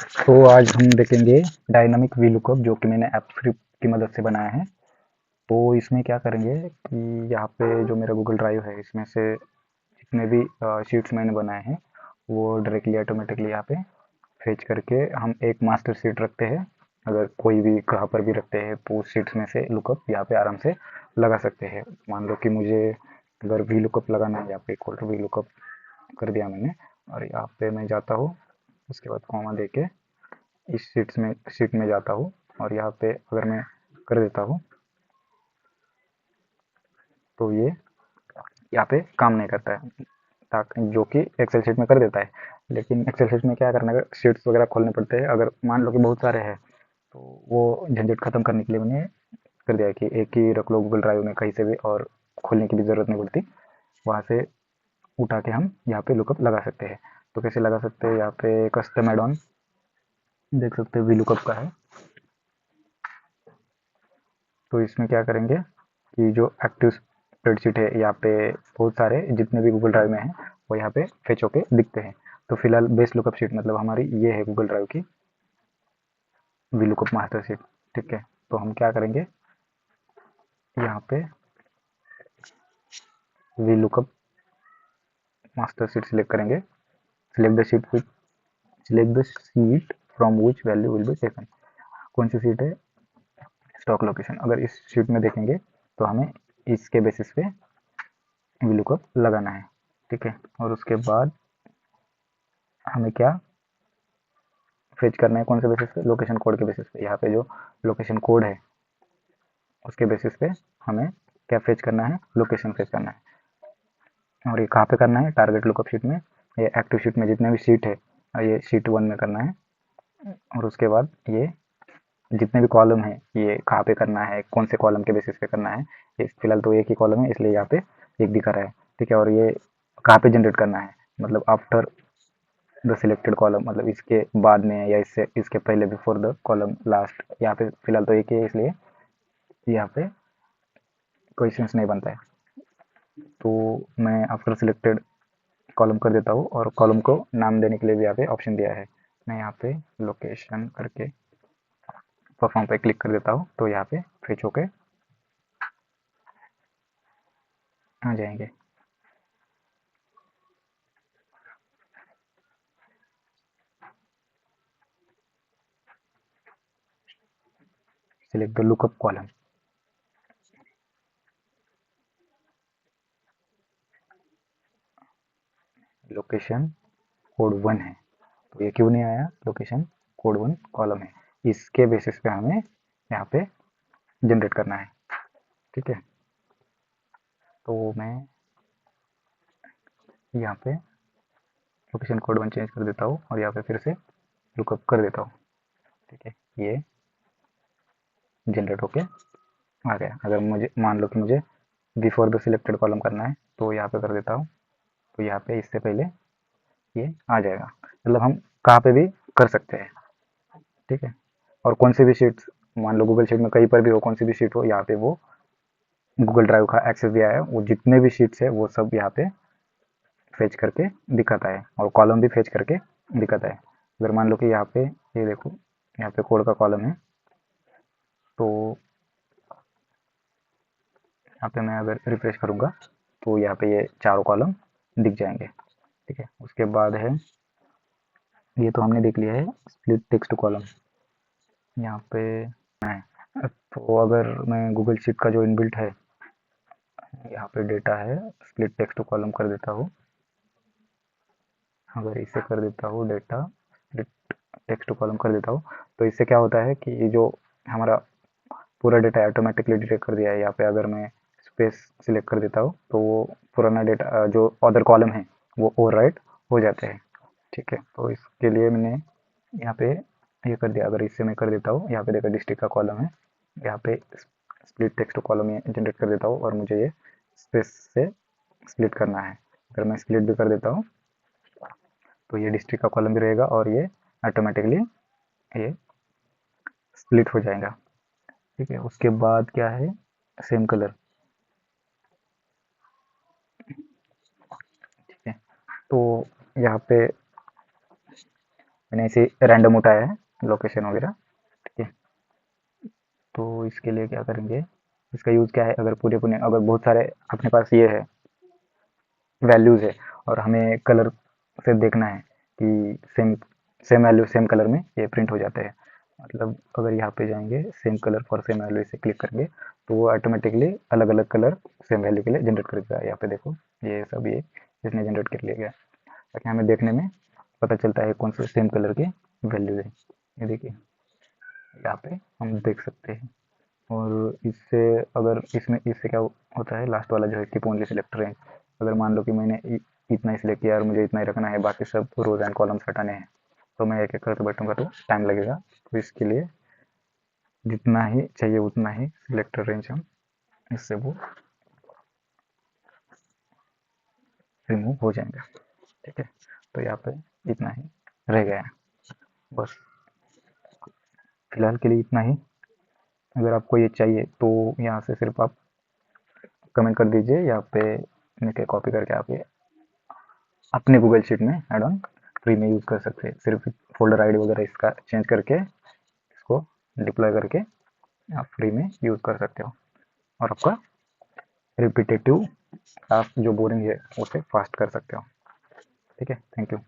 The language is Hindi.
तो आज हम देखेंगे डायनामिक वीलुकअप, जो कि मैंने ऐप स्क्रिप्ट की मदद से बनाया है। तो इसमें क्या करेंगे कि यहाँ पे जो मेरा गूगल ड्राइव है, इसमें से जितने भी शीट्स मैंने बनाए हैं वो डायरेक्टली ऑटोमेटिकली यहाँ पे फेच करके हम एक मास्टर शीट रखते हैं। अगर कोई भी कहाँ पर भी रखते हैं तो उस शीट्स में से लुकअप यहाँ पे आराम से लगा सकते हैं। मान लो कि मुझे अगर वी लुकअप लगाना है, यहाँ पे इक्वल टू वी लुकअप कर दिया मैंने, और यहाँ पे मैं जाता हूँ, उसके बाद कॉमा दे के इस शीट में जाता हूँ, और यहाँ पे अगर मैं कर देता हूँ तो ये यहाँ पे काम नहीं करता है, ताकि जो कि एक्सेल शीट में कर देता है। लेकिन एक्सेल शीट में क्या करना है, शीट्स वगैरह खोलने पड़ते हैं। अगर मान लो कि बहुत सारे हैं तो वो झंझट खत्म करने के लिए मैंने कर दिया है कि एक ही रख लो गूगल ड्राइव में कहीं से भी, और खोलने की भी ज़रूरत नहीं पड़ती। वहाँ से उठा के हम यहाँ पे लुकअप लगा सकते हैं। तो कैसे लगा सकते हैं, यहाँ पे कस्टम एड ऑन देख सकते हैं, वी लुकअप का है। तो इसमें क्या करेंगे कि जो एक्टिव स्प्रेडशीट है, यहाँ पे बहुत सारे जितने भी गूगल ड्राइव में हैं वो यहाँ पे फेच होके दिखते हैं। तो फिलहाल बेस लुकअप शीट मतलब हमारी ये है गूगल ड्राइव की वी लुकअप मास्टर शीट। ठीक है, तो हम क्या करेंगे, यहाँ पे V lookup master sheet select करेंगे। Select the sheet with select the sheet from which value will be taken. कौन सी शीट है, स्टॉक लोकेशन। अगर इस शीट में देखेंगे तो हमें इसके बेसिस पे वी लुकअप लगाना है। ठीक है, और उसके बाद हमें क्या फेच करना है, कौन से बेसिस पे, लोकेशन कोड के बेसिस पे। यहाँ पे जो लोकेशन कोड है उसके बेसिस पे हमें क्या फेच करना है, लोकेशन फेच करना है। और ये कहाँ पे करना है, टारगेट लुकअप शीट में, ये एक्टिव शीट में जितने भी शीट है, ये शीट 1 में करना है। और उसके बाद ये जितने भी कॉलम है ये कहाँ पे करना है, कौन से कॉलम के बेसिस पे करना है। ये फिलहाल तो एक ही कॉलम है इसलिए यहाँ पे एक दिखा रहा है। ठीक है, और ये कहाँ पे जनरेट करना है, मतलब आफ्टर द सिलेक्टेड कॉलम, मतलब इसके बाद में या इससे इसके पहले, बिफोर द कॉलम लास्ट। यहाँ पे फिलहाल तो एक ही है इसलिए यहाँ पे कोई सेंस नहीं बनता है। तो मैं आफ्टर सिलेक्टेड कॉलम कर देता हूँ, और कॉलम को नाम देने के लिए भी यहाँ पे ऑप्शन दिया है। मैं यहाँ पे लोकेशन करके परफॉर्म पे क्लिक कर देता हूँ, तो यहाँ पे फेच होके आ जाएंगे। Select the lookup column, location code 1 है, तो ये क्यों नहीं आया, लोकेशन कोड 1 कॉलम है, इसके बेसिस पे हमें यहाँ पे जनरेट करना है। ठीक है, तो मैं यहाँ पे लोकेशन कोड 1 चेंज कर देता हूँ, और यहाँ पे फिर से लुकअप कर देता हूँ। ठीक है, ये जनरेट होके आ गया। अगर मुझे मान लो कि मुझे बिफोर द सिलेक्टेड कॉलम करना है तो यहाँ पे कर देता हूँ, तो यहाँ पे इससे पहले ये आ जाएगा। मतलब हम कहाँ पे भी कर सकते हैं। ठीक है, और कौन सी भी शीट्स, मान लो गूगल शीट में कहीं पर भी हो, कौन सी भी शीट हो, यहाँ पे वो गूगल ड्राइव का एक्सेस दिया है, वो जितने भी शीट्स है वो सब यहाँ पे फेच करके दिखाता है, और कॉलम भी फेच करके दिखाता है। अगर मान लो कि यहाँ पे ये देखो, यहाँ पे कोड का कॉलम है, तो यहाँ पे मैं अगर रिफ्रेश करूँगा तो यहाँ पे ये चारों कॉलम दिख जाएंगे। ठीक है, उसके बाद है, ये तो हमने देख लिया है स्प्लिट टेक्स्ट कॉलम यहाँ पे है। तो अगर मैं गूगल शीट का जो इनबिल्ट है, यहाँ पे डेटा है, स्प्लिट टेक्स्ट कॉलम कर देता हूँ। अगर इसे कर देता हूँ डेटा स्प्लिट टेक्स्ट कॉलम कर देता हूँ, तो इससे क्या होता है कि ये जो हमारा पूरा डेटा ऑटोमेटिकली डिटेक्ट कर दिया है। यहाँ पे अगर मैं स्पेस सिलेक्ट कर देता हूँ तो वो पुराना डेटा जो अदर कॉलम है वो ओवरराइट हो जाते हैं। ठीक है, तो इसके लिए मैंने यहाँ पे ये कर दिया। अगर इससे मैं कर देता हूँ, यहाँ पे देखो डिस्ट्रिक्ट का कॉलम है, यहाँ पे स्प्लिट टेक्स्ट कॉलम ये जनरेट कर देता हूँ, और मुझे ये स्पेस से स्प्लिट करना है। अगर मैं स्प्लिट भी कर देता हूँ तो ये डिस्ट्रिक्ट का कॉलम भी रहेगा, और ये ऑटोमेटिकली ये स्प्लिट हो जाएगा। ठीक है, उसके बाद क्या है, सेम कलर। ठीक है, तो यहाँ पे मैंने ऐसे रैंडम उठाया है लोकेशन वगैरह, ठीक है। तो इसके लिए क्या करेंगे, इसका यूज़ क्या है, अगर पूरे पूरे अगर बहुत सारे अपने पास ये है वैल्यूज़ है और हमें कलर से देखना है कि same same value same colour में ये प्रिंट हो जाते हैं, मतलब अगर यहाँ पे जाएंगे same colour for same value से क्लिक करेंगे तो वो ऑटोमेटिकली अलग अलग कलर सेम वैल्यू के लिए जनरेट करेगा। यहाँ पे देखो ये सब ये इसने जनरेट कर लिया गया, ताकि हमें देखने में पता चलता है कौन से सेम कलर के वैल्यू है। ये देखिए यहाँ पे हम देख सकते हैं। और इससे अगर इसमें इससे क्या होता है, लास्ट वाला जो है कीप ओनली सिलेक्ट रेंज, अगर मान लो कि मैंने इतना ही सिलेक्ट किया और मुझे इतना ही रखना है, बाकी सब रोज एंड कॉलम्स हटाने हैं, तो मैं एक एक करके बैठूंगा तो टाइम लगेगा। तो इसके लिए जितना ही चाहिए उतना ही सिलेक्ट रेंज हम इससे वो रिमूव हो जाएंगे, ठीक है। तो यहाँ पे इतना ही रह गया है, बस फिलहाल के लिए इतना ही। अगर आपको ये चाहिए तो यहाँ से सिर्फ आप कमेंट कर दीजिए, यहाँ पे नीचे कॉपी करके आप ये अपने गूगल शीट में ऐड ऑन फ्री में यूज़ कर सकते हैं। सिर्फ फोल्डर आईडी वगैरह इसका चेंज करके इसको डिप्लॉय करके आप फ्री में यूज़ कर सकते हो, और आपका रिपीटेटिव टास्क जो बोरिंग है उसे फास्ट कर सकते हो, ठीक है। Thank you.